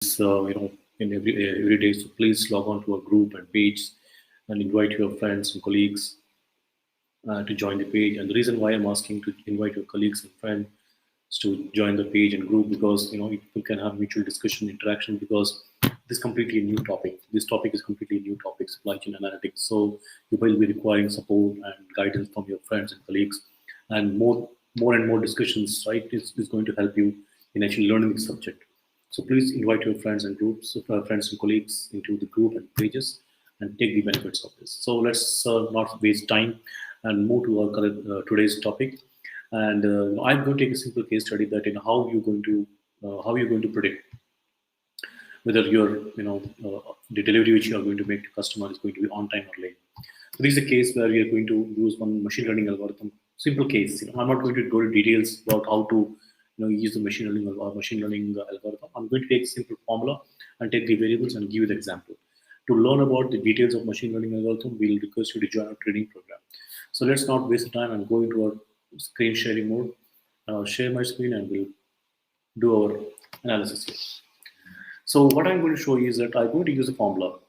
in every day. So please log on to our group and page and invite your friends and colleagues to join the page. And the reason why I'm asking to invite your colleagues and friends to join the page and group, because people can have mutual discussion, interaction, because this is completely a new topic. This topic is completely a new topic, supply chain analytics. So you will be requiring support and guidance from your friends and colleagues, and more and more discussions, right, is going to help you in actually learning the subject. So please invite your friends and groups, friends and colleagues into the group and pages, and take the benefits of this. So let's not waste time and move to our today's topic. And I'm going to take a simple case study that how you're going to predict whether the delivery which you are going to make to customer is going to be on time or late. So this is a case where we are going to use one machine learning algorithm. Simple case. I'm not going to go into details about how to use the machine learning algorithm. I'm going to take a simple formula and take the variables and give you the example. To learn about the details of machine learning algorithm, we'll request you to join our training program. So let's not waste the time and go into our screen sharing mode. I'll share my screen and we'll do our analysis here. So what I'm going to show you is that I'm going to use a formula,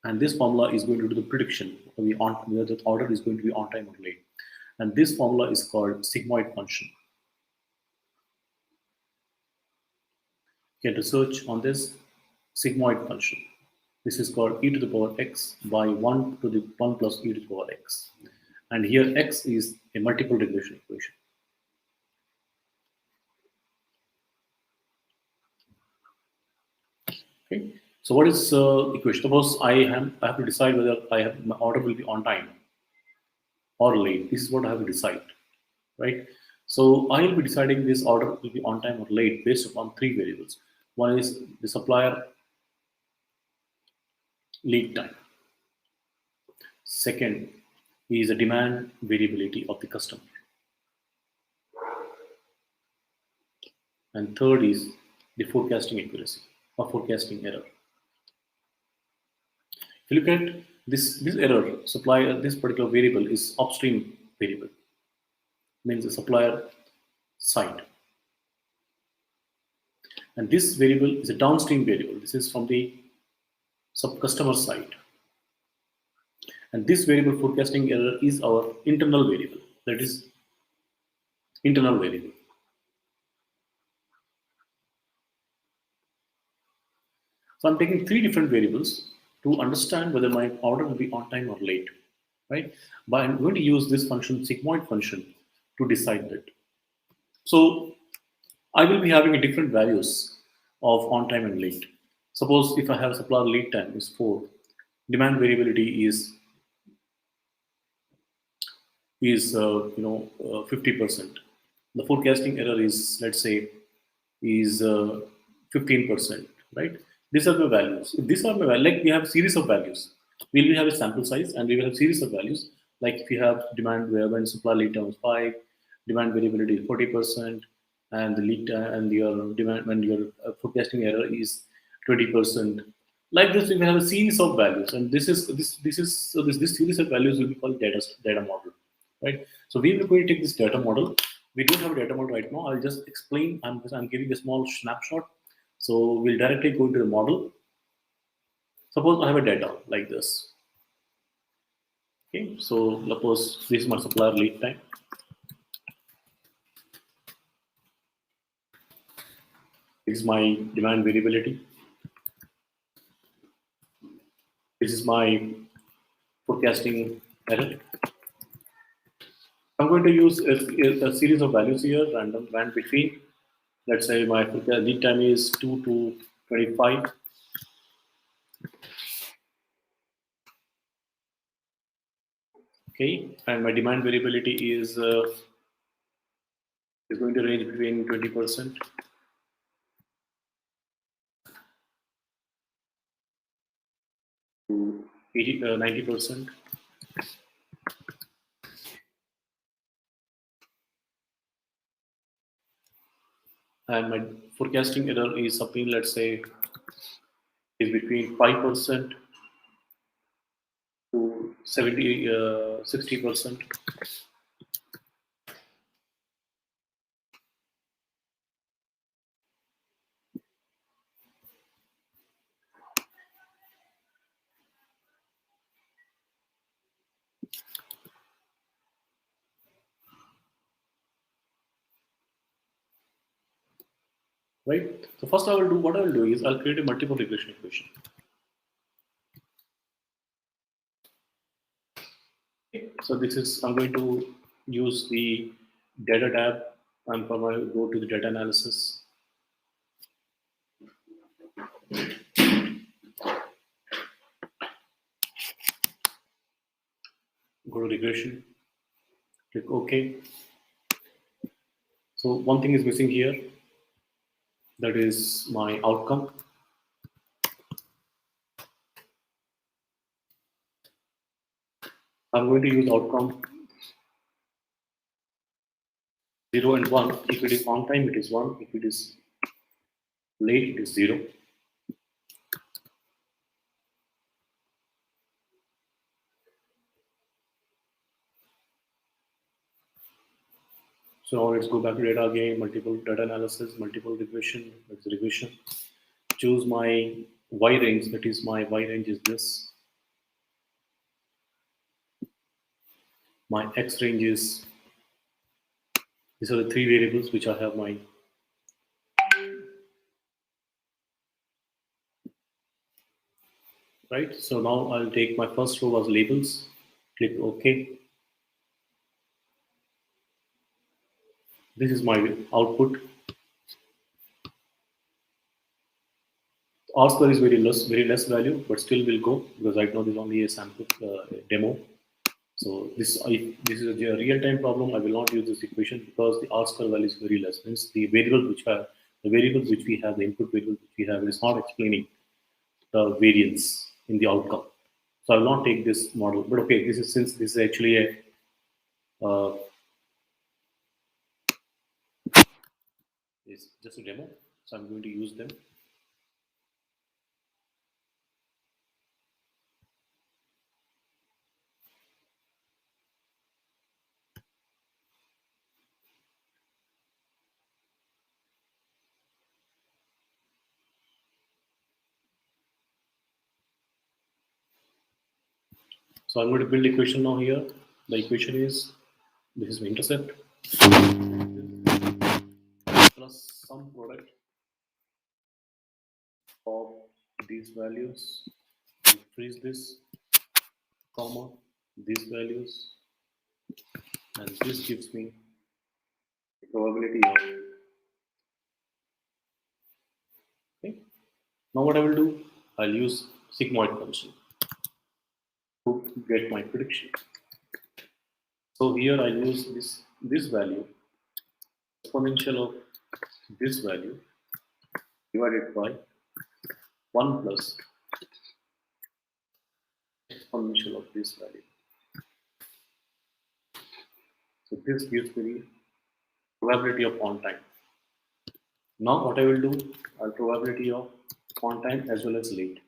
and this formula is going to do the prediction of whether the order is going to be on time or late. And this formula is called sigmoid function. You can research on this sigmoid function. This is called e to the power x by 1 to the 1 plus e to the power x. And here x is a multiple regression equation. Okay. So what is equation? Suppose I have to decide whether my order will be on time or late. This is what I have to decide, right? So I will be deciding this order will be on time or late based upon three variables. One is the supplier lead time. Second is the demand variability of the customer. And third is the forecasting accuracy or forecasting error. If you look at this error, supplier, this particular variable is upstream variable, means the supplier side. And this variable is a downstream variable. This is from the customer side. And this variable forecasting error is our internal variable. That is internal variable. So I'm taking three different variables to understand whether my order will be on time or late, right? But I'm going to use this function, sigmoid function, to decide that. So I will be having a different values of on time and late. Suppose if I have supplier lead time is 4, demand variability is 50%. The forecasting error is, let's say, is 15%, right? These are the values. If these are my values, like we have a series of values. We will have a sample size and we will have series of values. Like if you have demand where when supply lead time is 5, demand variability is 40%, and the lead time and your demand when your forecasting error is 20%. Like this, we have a series of values, and this series of values will be called data model, right? So we will going to take this data model. We don't have a data model right now. I'll just explain. I'm giving a small snapshot. So we'll directly go into the model. Suppose I have a data like this. Okay, so suppose this is my supplier lead time. This is my demand variability. This is my forecasting error. I'm going to use a series of values here, random band between. Let's say my lead time is 2 to 25. Okay, and my demand variability is going to range between 20% to 90%. And my forecasting error is something, let's say, is between 5% to 60%. right? So first I will do, what I will do is I'll create a multiple regression equation. So this is, I'm going to use the data tab. I'm going to go to the data analysis. Go to regression, click OK. So one thing is missing here, that is my outcome. I'm going to use outcome 0 and 1. If it is on time, it is 1. If it is late, it is 0. So now let's go back to data again, multiple data analysis, multiple regression, that's regression. Choose my Y range, that is my Y range is this. My X range is, these are the three variables which I have my, right? So now I'll take my first row as labels, click OK. This is my output. R square is very less value, but still will go because right now there's only a sample demo. So this is a real-time problem. I will not use this equation because the R square value is very less. Means the variables which we have, the input variables which we have, is not explaining the variance in the outcome. So I will not take this model. But okay, this is, since this is actually a is just a demo, so I'm going to use them. So I'm going to build equation now here. The equation is, this is my intercept plus some product of these values, freeze this, comma, these values, and this gives me the probability of, okay. Now what I will do, I'll use sigmoid function to get my prediction. So here I use this value, exponential of this value divided by 1 plus exponential of this value. So this gives me the probability of on time. Now what I will do, I'll probability of on time as well as late.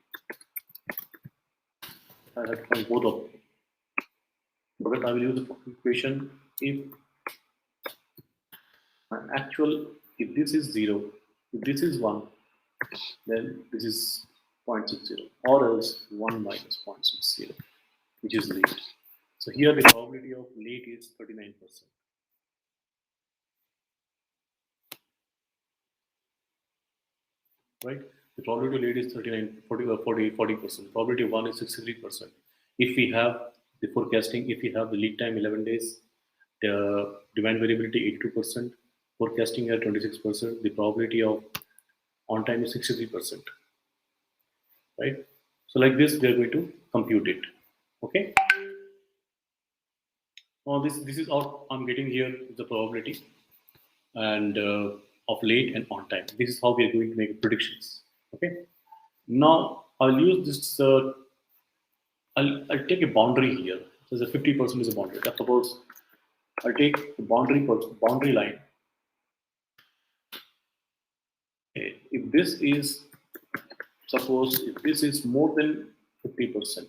I have to find both of them. But I will use the equation if my actual, if this is 0, if this is 1, then this is 0.60, or else 1 minus 0.60, which is late. So here the probability of late is 39%. Right? The probability of late is 39, 40%. Probability of 1 is 63%. If we have the forecasting, if we have the lead time 11 days, the demand variability 82%, forecasting at 26%, the probability of on time is 63%. Right? So like this, they're going to compute it. Okay. Now this is how I'm getting here the probability and of late and on time. This is how we are going to make predictions. Okay. Now I'll use this. I'll take a boundary here. So the 50% is a boundary. Suppose I'll take the boundary line. Okay. If this is, suppose if this is more than 50%,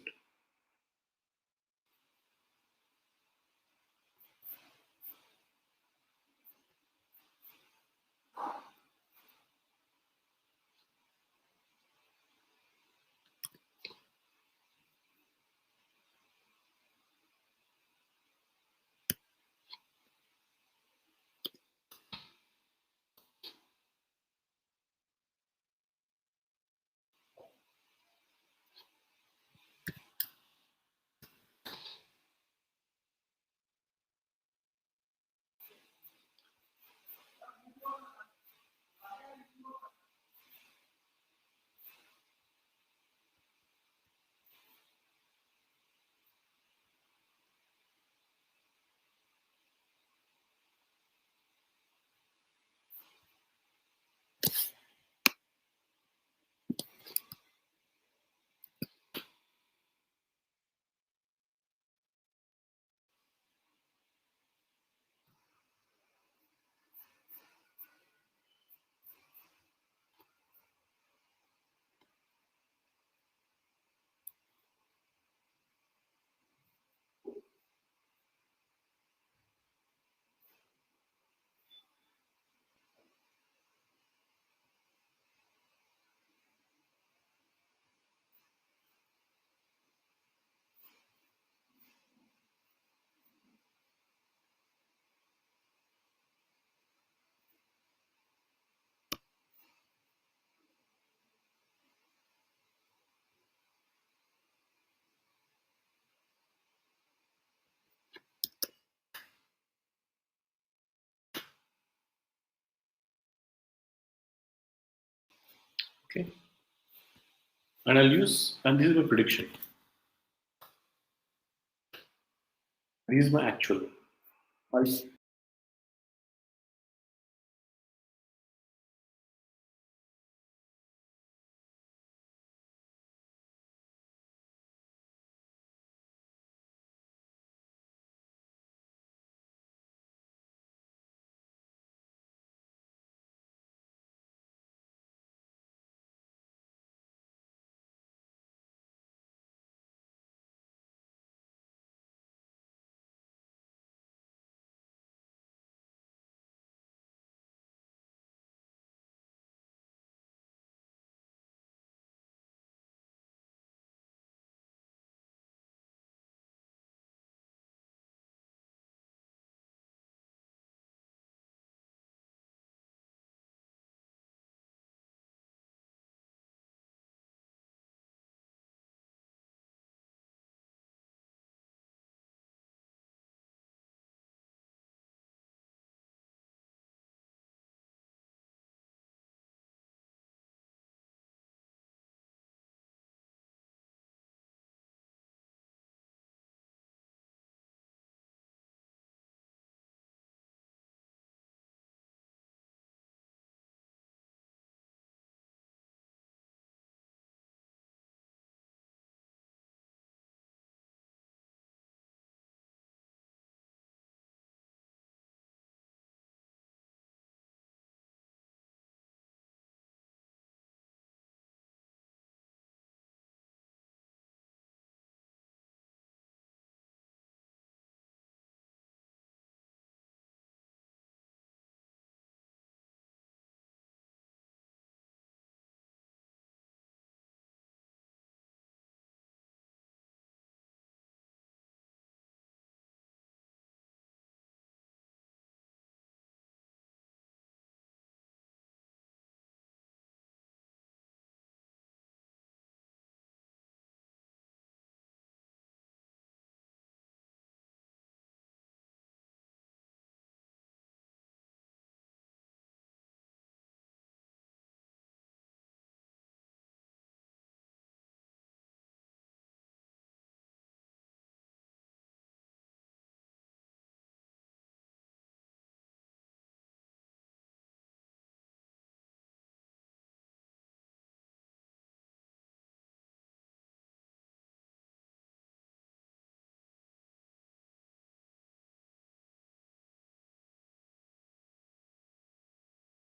Okay. And I'll use, and this is my prediction. This is my actual.